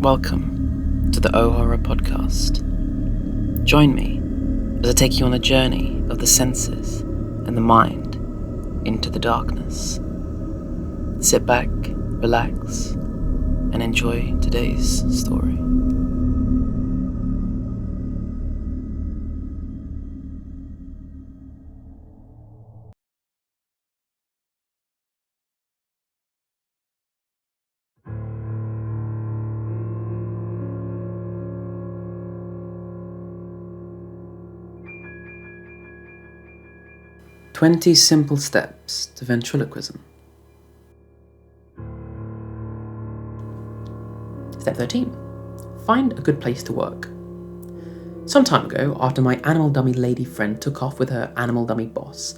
Welcome to the O Horror Podcast. Join me as I take you on a journey of the senses and the mind into the darkness. Sit back, relax, and enjoy today's story. "20 Simple Steps to Ventriloquism." Step 13. Find a good place to work. Some time ago, after my animal dummy lady friend took off with her animal dummy boss,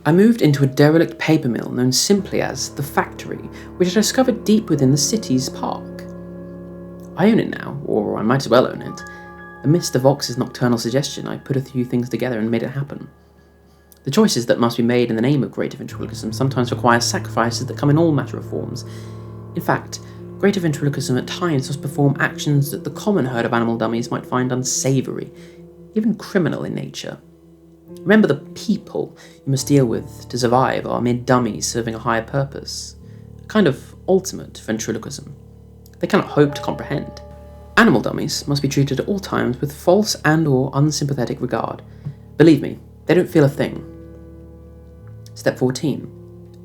I moved into a derelict paper mill known simply as the Factory, which I discovered deep within the city's park. I own it now, or I might as well own it. Amidst the Vox's nocturnal suggestion, I put a few things together and made it happen. The choices that must be made in the name of greater ventriloquism sometimes require sacrifices that come in all matter of forms. In fact, greater ventriloquism at times must perform actions that the common herd of animal dummies might find unsavoury, even criminal in nature. Remember, the people you must deal with to survive are mere dummies serving a higher purpose, a kind of ultimate ventriloquism. They cannot hope to comprehend. Animal dummies must be treated at all times with false and or unsympathetic regard. Believe me, they don't feel a thing. Step 14.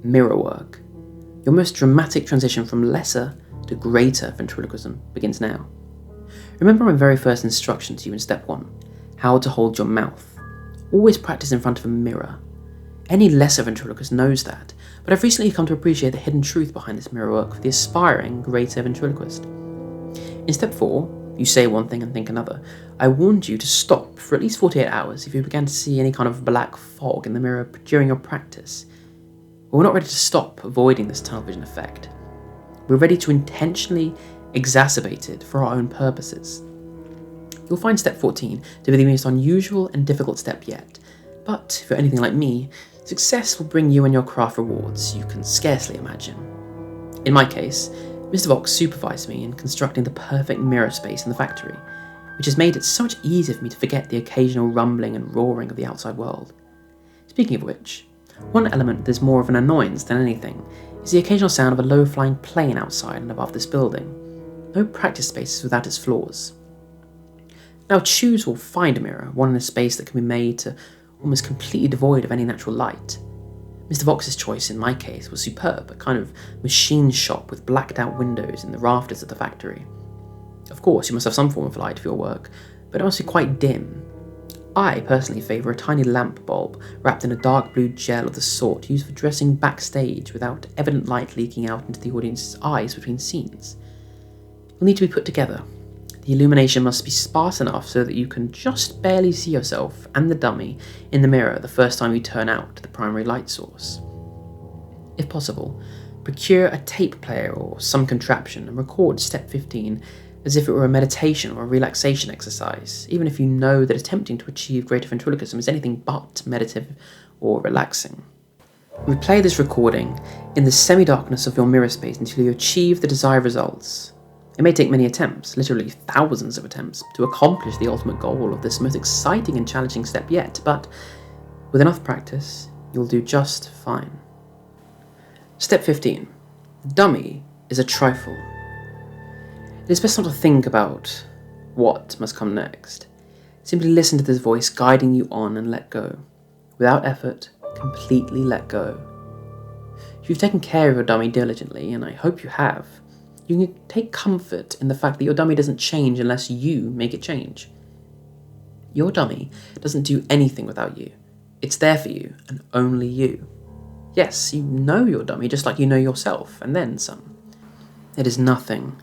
Mirror work. Your most dramatic transition from lesser to greater ventriloquism begins now. Remember my very first instruction to you in step 1, how to hold your mouth. Always practice in front of a mirror. Any lesser ventriloquist knows that, but I've recently come to appreciate the hidden truth behind this mirror work for the aspiring greater ventriloquist. In step 4, you say one thing and think another. I warned you to stop for at least 48 hours if you began to see any kind of black fog in the mirror during your practice. But we're not ready to stop avoiding this tunnel vision effect. We're ready to intentionally exacerbate it for our own purposes. You'll find step 14 to be the most unusual and difficult step yet, but if you're anything like me, success will bring you and your craft rewards you can scarcely imagine. In my case, Mr. Vox supervised me in constructing the perfect mirror space in the factory, which has made it so much easier for me to forget the occasional rumbling and roaring of the outside world. Speaking of which, one element that is more of an annoyance than anything is the occasional sound of a low-flying plane outside and above this building. No practice space is without its flaws. Now choose or find a mirror, one in a space that can be made to almost completely devoid of any natural light. Mr. Vox's choice in my case was superb, a kind of machine shop with blacked out windows in the rafters of the factory. Of course, you must have some form of light for your work, but it must be quite dim. I personally favour a tiny lamp bulb wrapped in a dark blue gel of the sort used for dressing backstage without evident light leaking out into the audience's eyes between scenes. It will need to be put together. The illumination must be sparse enough so that you can just barely see yourself and the dummy in the mirror the first time you turn out to the primary light source. If possible, procure a tape player or some contraption and record step 15 as if it were a meditation or a relaxation exercise, even if you know that attempting to achieve greater ventriloquism is anything but meditative or relaxing. Replay this recording in the semi-darkness of your mirror space until you achieve the desired results. It may take many attempts, literally thousands of attempts, to accomplish the ultimate goal of this most exciting and challenging step yet, but with enough practice, you'll do just fine. Step 15. The dummy is a trifle. It is best not to think about what must come next. Simply listen to this voice guiding you on and let go. Without effort, completely let go. If you've taken care of your dummy diligently, and I hope you have, you can take comfort in the fact that your dummy doesn't change unless you make it change. Your dummy doesn't do anything without you. It's there for you, and only you. Yes, you know your dummy just like you know yourself, and then some. It is nothing.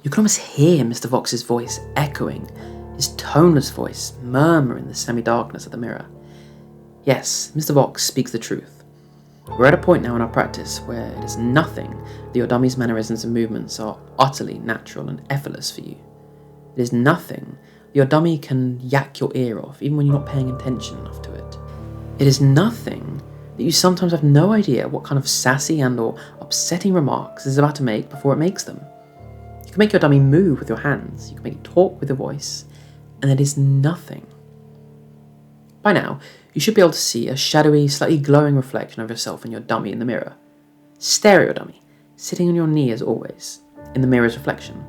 You can almost hear Mr. Vox's voice echoing, his toneless voice murmur in the semi-darkness of the mirror. Yes, Mr. Vox speaks the truth. We're at a point now in our practice where it is nothing that your dummy's mannerisms and movements are utterly natural and effortless for you. It is nothing that your dummy can yak your ear off even when you're not paying attention enough to it. It is nothing that you sometimes have no idea what kind of sassy and or upsetting remarks it is about to make before it makes them. You can make your dummy move with your hands, you can make it talk with your voice, and it is nothing. By now, you should be able to see a shadowy, slightly glowing reflection of yourself and your dummy in the mirror. Stare at your dummy, sitting on your knee as always, in the mirror's reflection.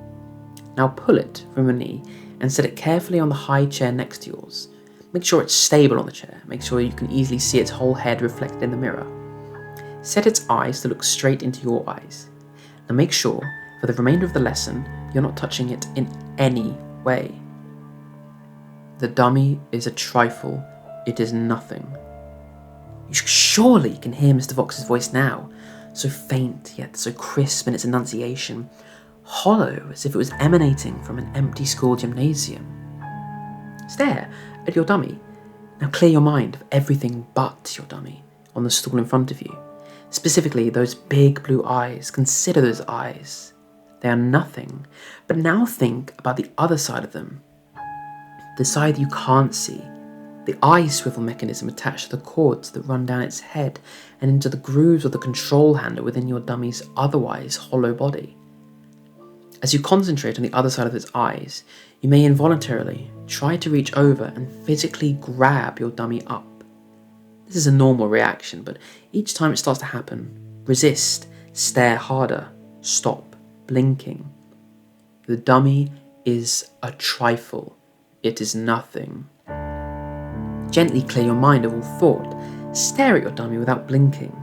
Now pull it from your knee and set it carefully on the high chair next to yours. Make sure it's stable on the chair, make sure you can easily see its whole head reflected in the mirror. Set its eyes to look straight into your eyes. Now make sure, for the remainder of the lesson, you're not touching it in any way. The dummy is a trifle, it is nothing. You surely can hear Mr. Vox's voice now, so faint yet so crisp in its enunciation, hollow as if it was emanating from an empty school gymnasium. Stare at your dummy. Now clear your mind of everything but your dummy on the stool in front of you. Specifically, those big blue eyes. Consider those eyes. They are nothing. But now think about the other side of them. The side you can't see. The eye swivel mechanism attached to the cords that run down its head and into the grooves of the control handle within your dummy's otherwise hollow body. As you concentrate on the other side of its eyes, you may involuntarily try to reach over and physically grab your dummy up. This is a normal reaction, but each time it starts to happen, resist, stare harder, stop blinking. The dummy is a trifle. It is nothing. Gently clear your mind of all thought. Stare at your dummy without blinking.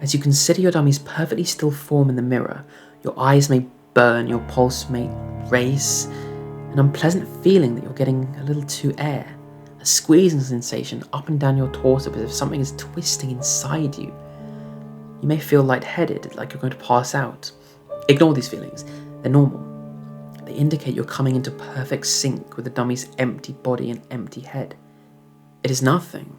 As you consider your dummy's perfectly still form in the mirror, your eyes may burn, your pulse may race, an unpleasant feeling that you're getting a little too air, a squeezing sensation up and down your torso as if something is twisting inside you. You may feel lightheaded, like you're going to pass out. Ignore these feelings, they're normal. They indicate you're coming into perfect sync with the dummy's empty body and empty head. It is nothing.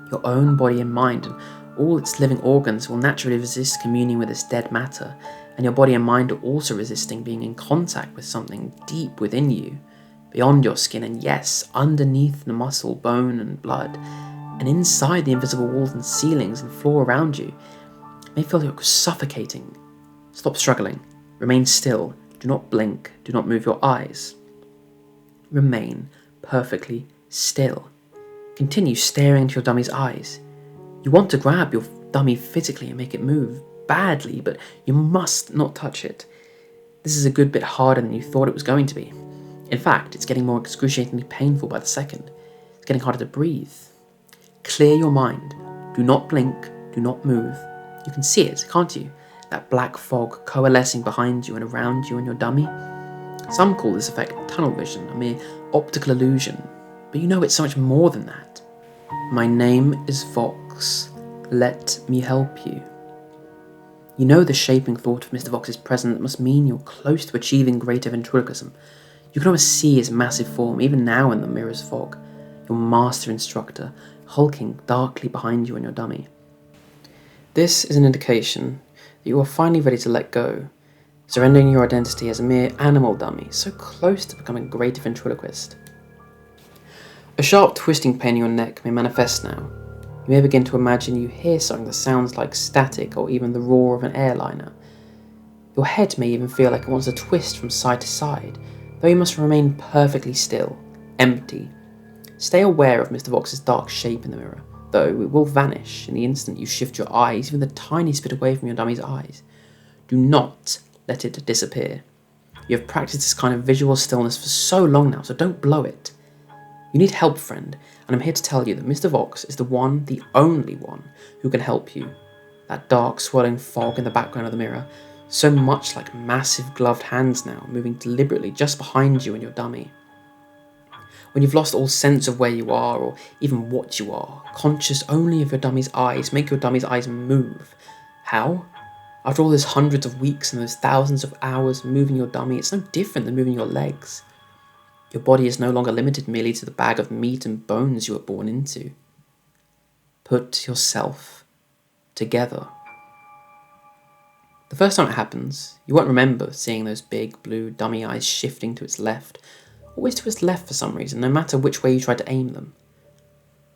Your own body and mind and all its living organs will naturally resist communing with this dead matter, and your body and mind are also resisting being in contact with something deep within you, beyond your skin, and yes, underneath the muscle, bone and blood, and inside the invisible walls and ceilings and floor around you. You may feel you're suffocating. Stop struggling. Remain still. Do not blink. Do not move your eyes. Remain perfectly still. Continue staring into your dummy's eyes. You want to grab your dummy physically and make it move badly, but you must not touch it. This is a good bit harder than you thought it was going to be. In fact, it's getting more excruciatingly painful by the second. It's getting harder to breathe. Clear your mind. Do not blink. Do not move. You can see it, can't you? That black fog coalescing behind you and around you and your dummy. Some call this effect tunnel vision, a mere optical illusion, but you know it's so much more than that. My name is Vox. Let me help you. You know the shaping thought of Mr. Vox's presence must mean you're close to achieving greater ventriloquism. You can almost see his massive form, even now in the mirror's fog, your master instructor, hulking darkly behind you and your dummy. This is an indication that you are finally ready to let go, surrendering your identity as a mere animal dummy, so close to becoming a greater ventriloquist. A sharp twisting pain in your neck may manifest now. You may begin to imagine you hear something that sounds like static or even the roar of an airliner. Your head may even feel like it wants to twist from side to side, though you must remain perfectly still, empty. Stay aware of Mr. Vox's dark shape in the mirror, though it will vanish in the instant you shift your eyes even the tiniest bit away from your dummy's eyes. Do not let it disappear. You have practiced this kind of visual stillness for so long now, so don't blow it. You need help, friend, and I'm here to tell you that Mr. Vox is the one, the only one, who can help you. That dark, swirling fog in the background of the mirror, so much like massive gloved hands now, moving deliberately just behind you and your dummy. When you've lost all sense of where you are, or even what you are, conscious only of your dummy's eyes, make your dummy's eyes move. How? After all those hundreds of weeks and those thousands of hours moving your dummy, it's no different than moving your legs. Your body is no longer limited merely to the bag of meat and bones you were born into. Put yourself together. The first time it happens, you won't remember seeing those big blue dummy eyes shifting to its left, always to its left for some reason, no matter which way you try to aim them.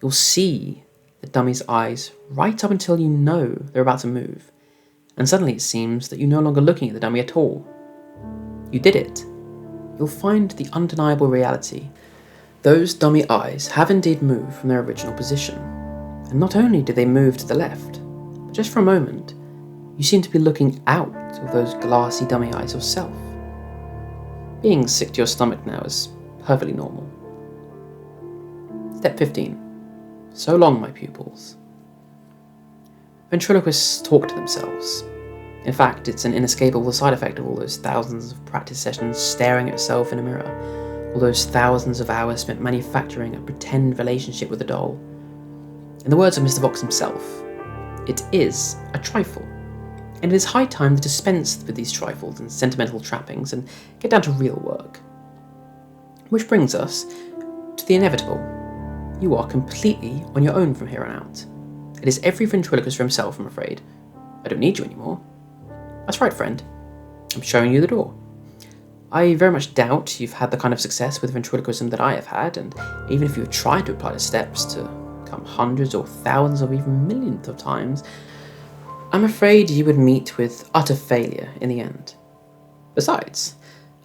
You'll see the dummy's eyes right up until you know they're about to move, and suddenly it seems that you're no longer looking at the dummy at all. You did it. You'll find the undeniable reality. Those dummy eyes have indeed moved from their original position. And not only did they move to the left, but just for a moment, you seem to be looking out of those glassy dummy eyes yourself. Being sick to your stomach now is perfectly normal. Step 15. So long, my pupils. Ventriloquists talk to themselves. In fact, it's an inescapable side effect of all those thousands of practice sessions staring at yourself in a mirror, all those thousands of hours spent manufacturing a pretend relationship with a doll. In the words of Mr. Vox himself, it is a trifle, and it is high time to dispense with these trifles and sentimental trappings and get down to real work. Which brings us to the inevitable. You are completely on your own from here on out. It is every ventriloquist for himself, I'm afraid. I don't need you anymore. That's right, friend. I'm showing you the door. I very much doubt you've had the kind of success with ventriloquism that I have had, and even if you've tried to apply the steps to come hundreds or thousands or even millions of times, I'm afraid you would meet with utter failure in the end. Besides,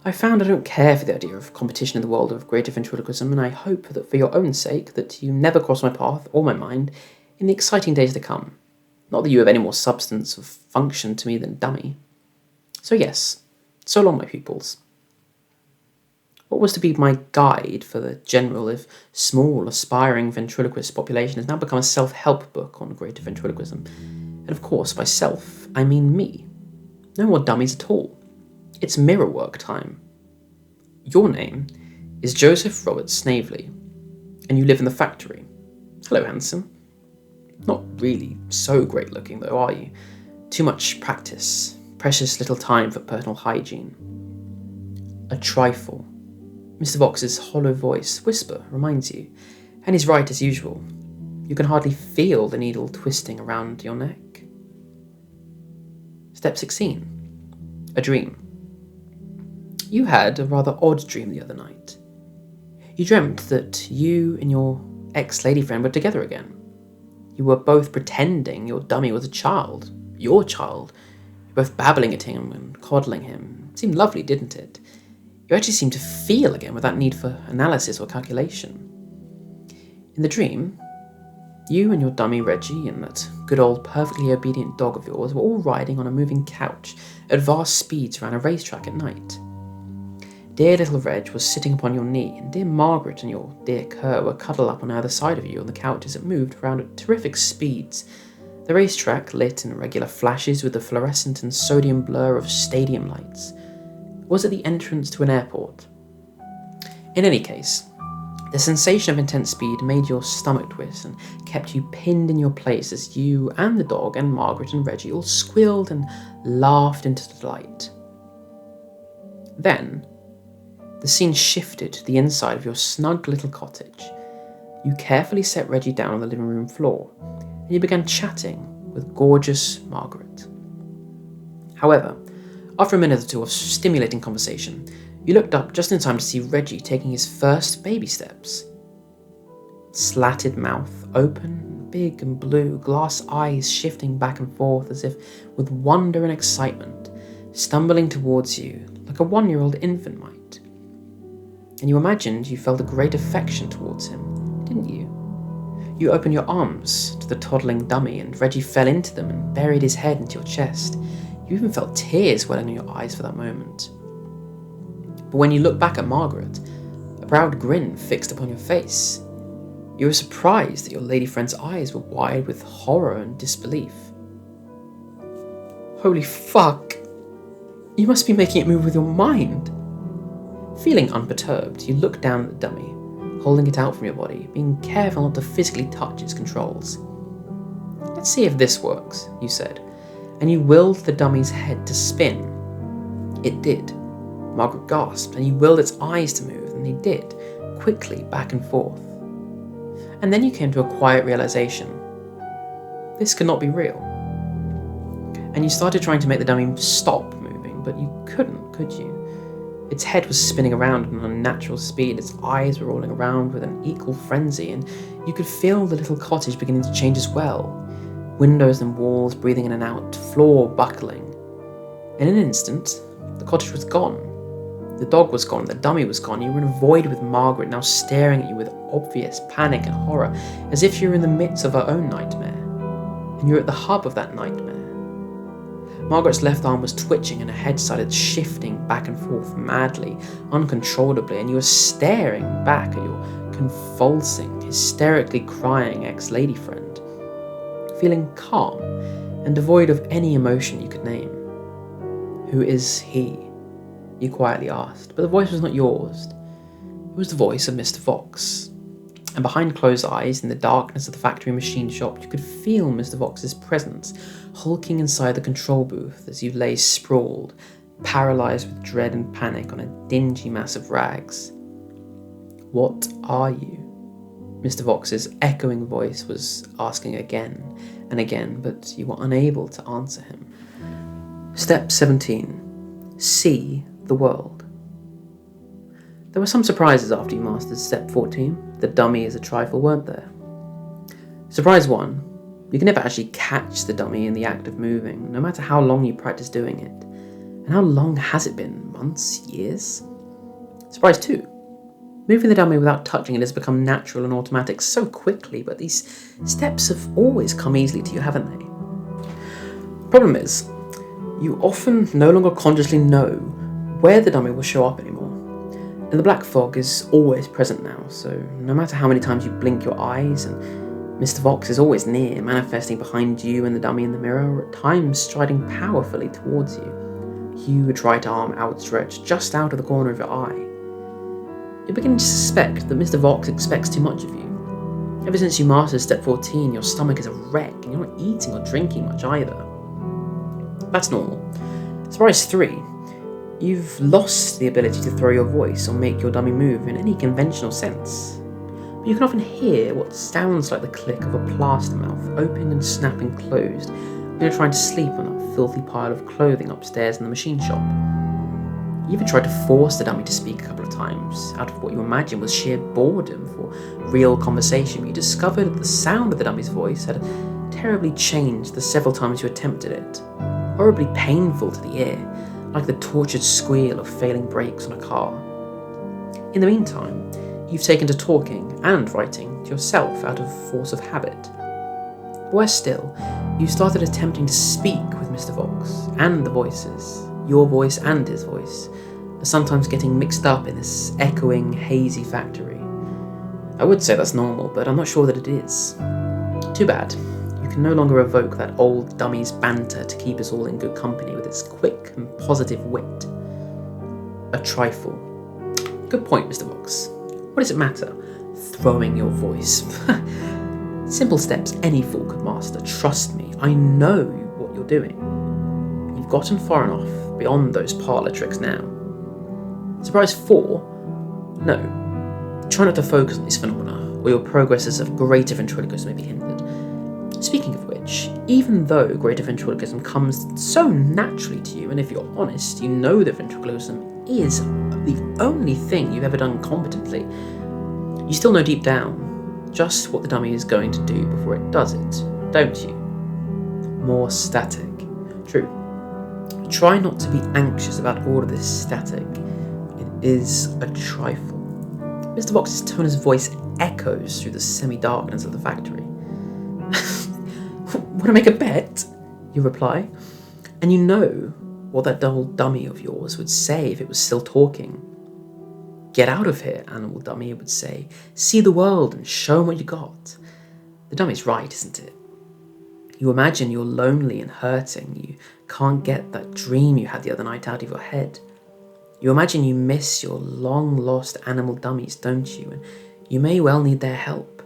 I found I don't care for the idea of competition in the world of greater ventriloquism, and I hope that for your own sake that you never cross my path or my mind in the exciting days to come. Not that you have any more substance of function to me than dummy. So yes, so long, my pupils. What was to be my guide for the general, if small, aspiring ventriloquist population has now become a self-help book on greater ventriloquism. And of course, by self, I mean me. No more dummies at all. It's mirror work time. Your name is Joseph Robert Snavely, and you live in the factory. Hello, handsome. Not really so great looking though, are you? Too much practice, precious little time for personal hygiene. A trifle. Mr. Vox's hollow voice whisper reminds you, and he's right as usual. You can hardly feel the needle twisting around your neck. Step 16. A dream. You had a rather odd dream the other night. You dreamt that you and your ex-lady friend were together again. You were both pretending your dummy was a child, your child. You were both babbling at him and coddling him. It seemed lovely, didn't it? You actually seemed to feel again without need for analysis or calculation. In the dream, you and your dummy Reggie and that good old perfectly obedient dog of yours were all riding on a moving couch at vast speeds around a racetrack at night. Dear little Reg was sitting upon your knee, and dear Margaret and your dear Kerr were cuddled up on either side of you on the couch as it moved around at terrific speeds, the racetrack lit in regular flashes with the fluorescent and sodium blur of stadium lights. It was at the entrance to an airport. In any case, the sensation of intense speed made your stomach twist and kept you pinned in your place as you and the dog and Margaret and Reggie all squealed and laughed into delight. Then, the scene shifted to the inside of your snug little cottage. You carefully set Reggie down on the living room floor, and you began chatting with gorgeous Margaret. However, after a minute or two of stimulating conversation, you looked up just in time to see Reggie taking his first baby steps. Slatted mouth, open, big and blue, glass eyes shifting back and forth as if with wonder and excitement, stumbling towards you like a 1-year-old infant might. And you imagined you felt a great affection towards him, didn't you? You opened your arms to the toddling dummy, and Reggie fell into them and buried his head into your chest. You even felt tears welling in your eyes for that moment. But when you looked back at Margaret, a proud grin fixed upon your face. You were surprised that your lady friend's eyes were wide with horror and disbelief. Holy fuck! You must be making it move with your mind! Feeling unperturbed, you looked down at the dummy, holding it out from your body, being careful not to physically touch its controls. Let's see if this works, you said, and you willed the dummy's head to spin. It did. Margaret gasped, and you willed its eyes to move, and they did, quickly back and forth. And then you came to a quiet realization. This could not be real. And you started trying to make the dummy stop moving, but you couldn't, could you? Its head was spinning around at an unnatural speed, its eyes were rolling around with an equal frenzy, and you could feel the little cottage beginning to change as well. Windows and walls breathing in and out, floor buckling. In an instant, the cottage was gone. The dog was gone, the dummy was gone. You were in a void with Margaret, now staring at you with obvious panic and horror, as if you were in the midst of her own nightmare. And you were at the hub of that nightmare. Margaret's left arm was twitching and her head started shifting back and forth madly, uncontrollably, and you were staring back at your convulsing, hysterically crying ex-lady friend, feeling calm and devoid of any emotion you could name. "Who is he?" you quietly asked, but the voice was not yours. It was the voice of Mr. Fox. And behind closed eyes, in the darkness of the factory machine shop, you could feel Mr. Fox's presence, hulking inside the control booth as you lay sprawled, paralysed with dread and panic on a dingy mass of rags. "What are you?" Mr. Fox's echoing voice was asking again and again, but you were unable to answer him. Step 17. See the world. There were some surprises after you mastered Step 14. The dummy is a trifle, weren't there? Surprise 1. You can never actually catch the dummy in the act of moving, no matter how long you practice doing it. And how long has it been? Months? Years? Surprise 2. Moving the dummy without touching it has become natural and automatic so quickly, but these steps have always come easily to you, haven't they? Problem is, you often no longer consciously know where the dummy will show up anymore. And the black fog is always present now, so no matter how many times you blink your eyes, and Mr. Fox is always near, manifesting behind you and the dummy in the mirror, or at times striding powerfully towards you, huge right arm outstretched just out of the corner of your eye. You're beginning to suspect that Mr. Fox expects too much of you. Ever since you mastered Step 14, your stomach is a wreck, and you're not eating or drinking much either. That's normal. Surprise 3. You've lost the ability to throw your voice or make your dummy move in any conventional sense. But you can often hear what sounds like the click of a plaster mouth opening and snapping closed when you're trying to sleep on that filthy pile of clothing upstairs in the machine shop. You even tried to force the dummy to speak a couple of times, out of what you imagined was sheer boredom for real conversation, but you discovered that the sound of the dummy's voice had terribly changed the several times you attempted it. Horribly painful to the ear, like the tortured squeal of failing brakes on a car. In the meantime, you've taken to talking and writing to yourself out of force of habit. Worse still, you started attempting to speak with Mr. Fox and the voices, your voice and his voice, sometimes getting mixed up in this echoing, hazy factory. I would say that's normal, but I'm not sure that it is. Too bad. You can no longer evoke that old dummy's banter to keep us all in good company with its quick and positive wit. A trifle. Good point, Mr. Fox. What does it matter? Throwing your voice. Simple steps any fool could master. Trust me, I know what you're doing. You've gotten far enough beyond those parlour tricks now. Surprise 4? No. Try not to focus on these phenomena, or your progresses of greater ventriloquism may be hindered. Speaking of which, even though greater ventriloquism comes so naturally to you, and if you're honest, you know that ventriloquism is the only thing you've ever done competently, you still know deep down just what the dummy is going to do before it does it, don't you? More static. True. Try not to be anxious about all of this static. It is a trifle. Mr. Fox's toneless voice echoes through the semi-darkness of the factory. "Want to make a bet?" you reply. And you know what that old dummy of yours would say if it was still talking. "Get out of here, animal dummy," it would say. "See the world and show 'em what you got." The dummy's right, isn't it? You imagine you're lonely and hurting. You can't get that dream you had the other night out of your head. You imagine you miss your long-lost animal dummies, don't you? And you may well need their help.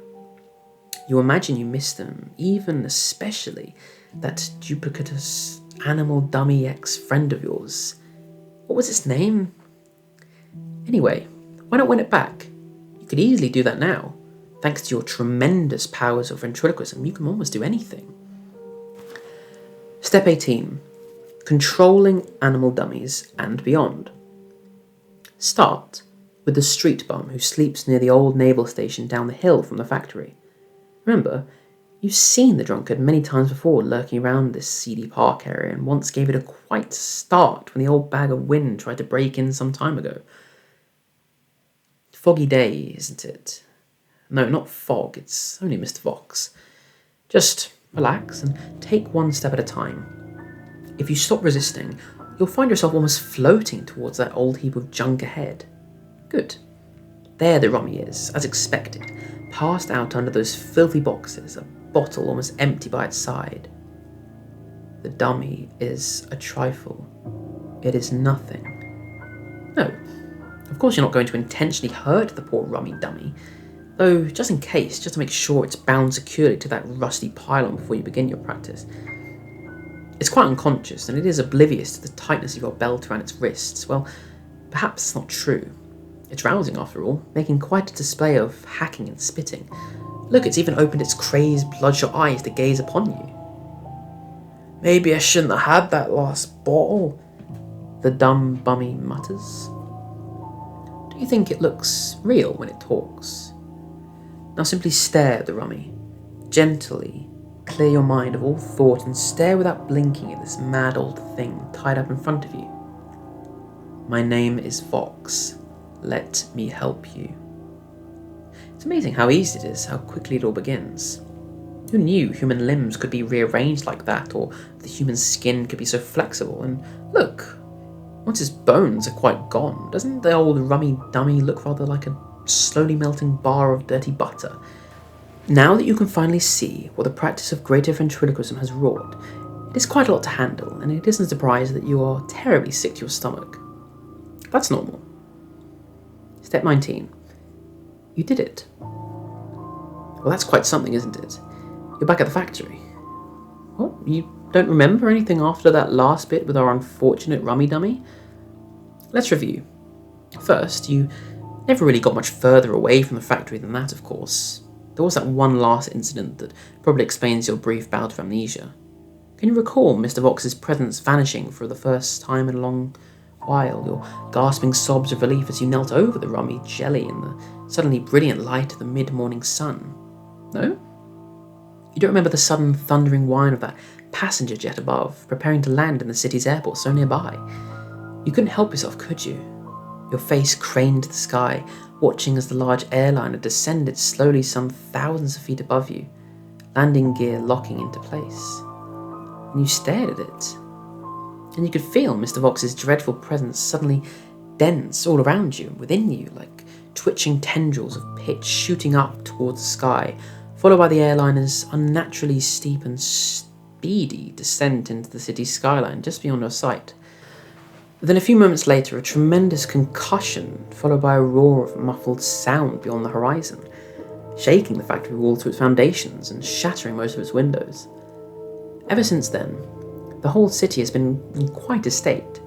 You imagine you miss them, even especially that duplicitous animal dummy ex-friend of yours. What was its name? Anyway, why not win it back? You could easily do that now. Thanks to your tremendous powers of ventriloquism, you can almost do anything. Step 18. Controlling animal dummies and beyond. Start with the street bum who sleeps near the old naval station down the hill from the factory. Remember, You've seen the drunkard many times before lurking around this seedy park area, and once gave it a quite start when the old bag of wind tried to break in some time ago. Foggy day, isn't it? No, not fog, it's only Mr. Fox. Just relax and take one step at a time. If you stop resisting, you'll find yourself almost floating towards that old heap of junk ahead. Good. There the rummy is, as expected, passed out under those filthy boxes, a bottle almost empty by its side. The dummy is a trifle. It is nothing. No, of course you're not going to intentionally hurt the poor rummy dummy, though just in case, just to make sure it's bound securely to that rusty pylon before you begin your practice. It's quite unconscious, and it is oblivious to the tightness of your belt around its wrists. Well, perhaps it's not true. It's rousing, after all, making quite a display of hacking and spitting. Look, it's even opened its crazed, bloodshot eyes to gaze upon you. Maybe I shouldn't have had that last bottle, the dumb bummy mutters. Do you think it looks real when it talks? Now simply stare at the rummy. Gently clear your mind of all thought and stare without blinking at this mad old thing tied up in front of you. My name is Fox. Let me help you. It's amazing how easy it is, how quickly it all begins. Who knew human limbs could be rearranged like that, or the human skin could be so flexible? And look, once his bones are quite gone, doesn't the old rummy dummy look rather like a slowly melting bar of dirty butter? Now that you can finally see what the practice of greater ventriloquism has wrought, it is quite a lot to handle, and it isn't a surprise that you are terribly sick to your stomach. That's normal. Step 19. You did it. Well, that's quite something, isn't it? You're back at the factory. What? You don't remember anything after that last bit with our unfortunate rummy dummy? Let's review. First, you never really got much further away from the factory than that, of course. There was that one last incident that probably explains your brief bout of amnesia. Can you recall Mr. Vox's presence vanishing for the first time in a long while, your gasping sobs of relief as you knelt over the rummy jelly in the suddenly brilliant light of the mid-morning sun? No? You don't remember the sudden thundering whine of that passenger jet above, preparing to land in the city's airport so nearby? You couldn't help yourself, could you? Your face craned to the sky, watching as the large airliner descended slowly some thousands of feet above you, landing gear locking into place. And you stared at it. And you could feel Mr. Vox's dreadful presence suddenly dense all around you and within you, like twitching tendrils of pitch shooting up towards the sky, followed by the airliner's unnaturally steep and speedy descent into the city's skyline just beyond your sight. Then a few moments later, a tremendous concussion, followed by a roar of muffled sound beyond the horizon, shaking the factory wall to its foundations and shattering most of its windows. Ever since then, the whole city has been in quite a state.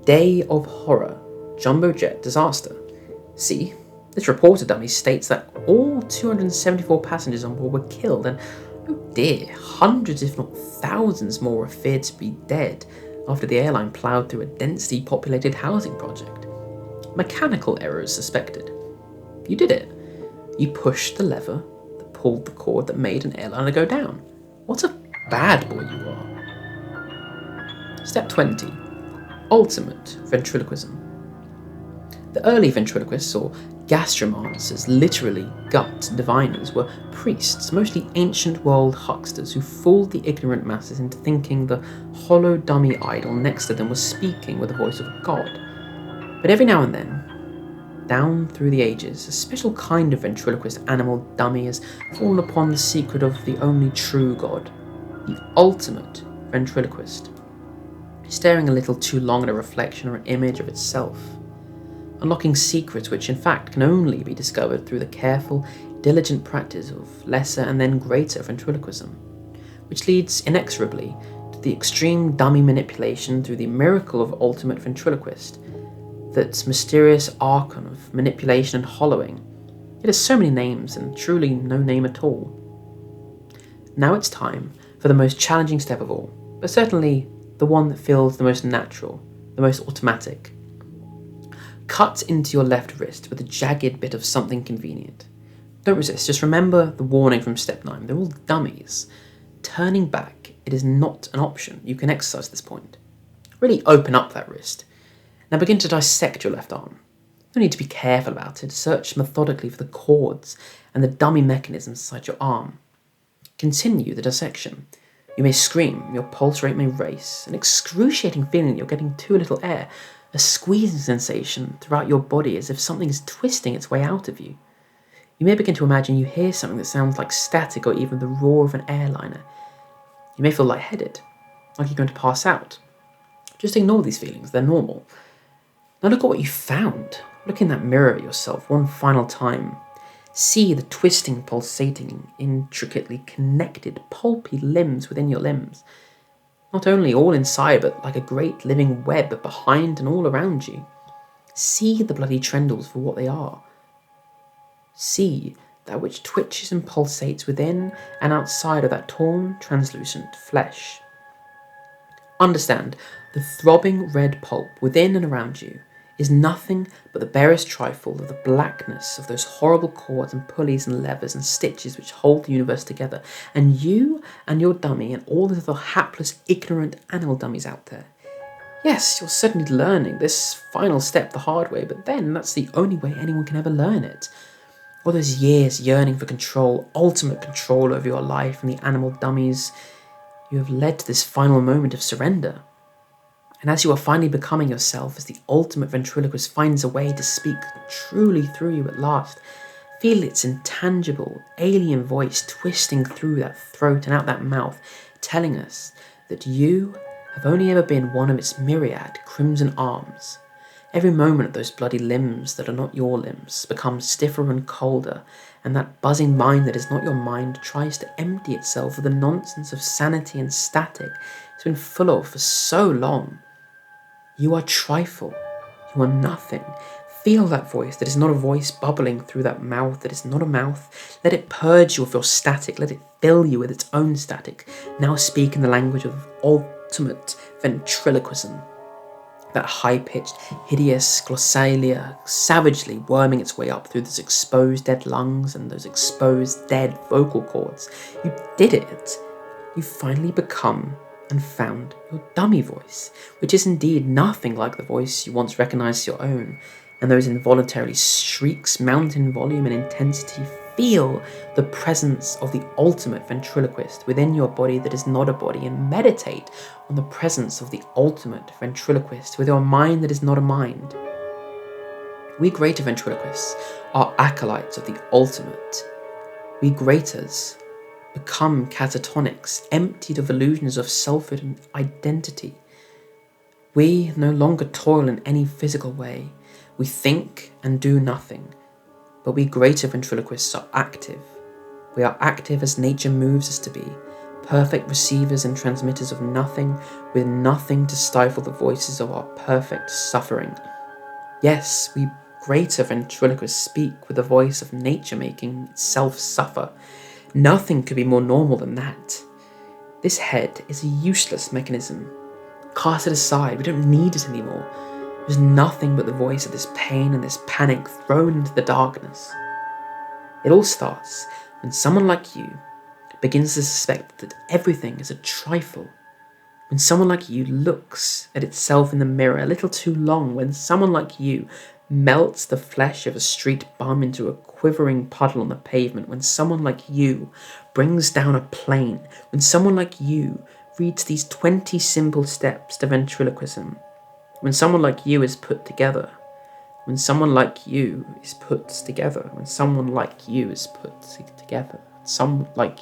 Day of horror, jumbo jet disaster. See, this reporter dummy states that all 274 passengers on board were killed, and oh dear, hundreds if not thousands more were feared to be dead after the airline ploughed through a densely populated housing project. Mechanical errors suspected. You did it. You pushed the lever that pulled the cord that made an airliner go down. What a bad boy you are. Step 20. Ultimate ventriloquism. The early ventriloquists, or gastromancers, literally gut diviners, were priests, mostly ancient world hucksters who fooled the ignorant masses into thinking the hollow dummy idol next to them was speaking with the voice of a god. But every now and then, down through the ages, a special kind of ventriloquist animal dummy has fallen upon the secret of the only true god, the ultimate ventriloquist, staring a little too long at a reflection or an image of itself, unlocking secrets which in fact can only be discovered through the careful, diligent practice of lesser and then greater ventriloquism, which leads inexorably to the extreme dummy manipulation through the miracle of ultimate ventriloquist, that mysterious archon of manipulation and hollowing. It has so many names and truly no name at all. Now it's time for the most challenging step of all, but certainly the one that feels the most natural, the most automatic. Cut into your left wrist with a jagged bit of something convenient. Don't resist, just remember the warning from step 9. They're all dummies. Turning back, it is not an option. You can exercise at this point. Really open up that wrist. Now begin to dissect your left arm. You need to be careful about it. Search methodically for the cords and the dummy mechanisms inside your arm. Continue the dissection. You may scream, your pulse rate may race, an excruciating feeling that you're getting too little air, a squeezing sensation throughout your body as if something is twisting its way out of you. You may begin to imagine you hear something that sounds like static or even the roar of an airliner. You may feel lightheaded, like you're going to pass out. Just ignore these feelings, they're normal. Now look at what you found. Look in that mirror at yourself one final time. See the twisting, pulsating, intricately connected, pulpy limbs within your limbs. Not only all inside, but like a great living web behind and all around you. See the bloody trendles for what they are. See that which twitches and pulsates within and outside of that torn, translucent flesh. Understand, the throbbing red pulp within and around you is nothing but the barest trifle of the blackness of those horrible cords and pulleys and levers and stitches which hold the universe together, and you and your dummy and all the other hapless, ignorant animal dummies out there. Yes, you're certainly learning this final step the hard way, but then that's the only way anyone can ever learn it. All those years yearning for control, ultimate control over your life and the animal dummies, you have led to this final moment of surrender. And as you are finally becoming yourself, as the ultimate ventriloquist finds a way to speak truly through you at last, feel its intangible, alien voice twisting through that throat and out that mouth, telling us that you have only ever been one of its myriad crimson arms. Every moment of those bloody limbs that are not your limbs becomes stiffer and colder, and that buzzing mind that is not your mind tries to empty itself of the nonsense of sanity and static it's been full of for so long. You are trifle. You are nothing. Feel that voice that is not a voice bubbling through that mouth that is not a mouth. Let it purge you of your static. Let it fill you with its own static. Now speak in the language of ultimate ventriloquism. That high-pitched, hideous glossalia savagely worming its way up through those exposed dead lungs and those exposed dead vocal cords. You did it. You finally become and found your dummy voice, which is indeed nothing like the voice you once recognized as your own, and those involuntary shrieks mount in volume and intensity. Feel the presence of the ultimate ventriloquist within your body that is not a body, and meditate on the presence of the ultimate ventriloquist with your mind that is not a mind. We greater ventriloquists are acolytes of the ultimate. We greaters become catatonics, emptied of illusions of selfhood and identity. We no longer toil in any physical way. We think and do nothing. But we greater ventriloquists are active. We are active as nature moves us to be, perfect receivers and transmitters of nothing, with nothing to stifle the voices of our perfect suffering. Yes, we greater ventriloquists speak with the voice of nature making itself suffer. Nothing could be more normal than that. This head is a useless mechanism. Cast it aside, we don't need it anymore. There's nothing but the voice of this pain and this panic thrown into the darkness. It all starts when someone like you begins to suspect that everything is a trifle. When someone like you looks at itself in the mirror a little too long, when someone like you melts the flesh of a street bum into a quivering puddle on the pavement, when someone like you brings down a plane, when someone like you reads these 20 simple steps to ventriloquism, when someone like you is put together, when someone like you is put together, when someone like you is put together, someone like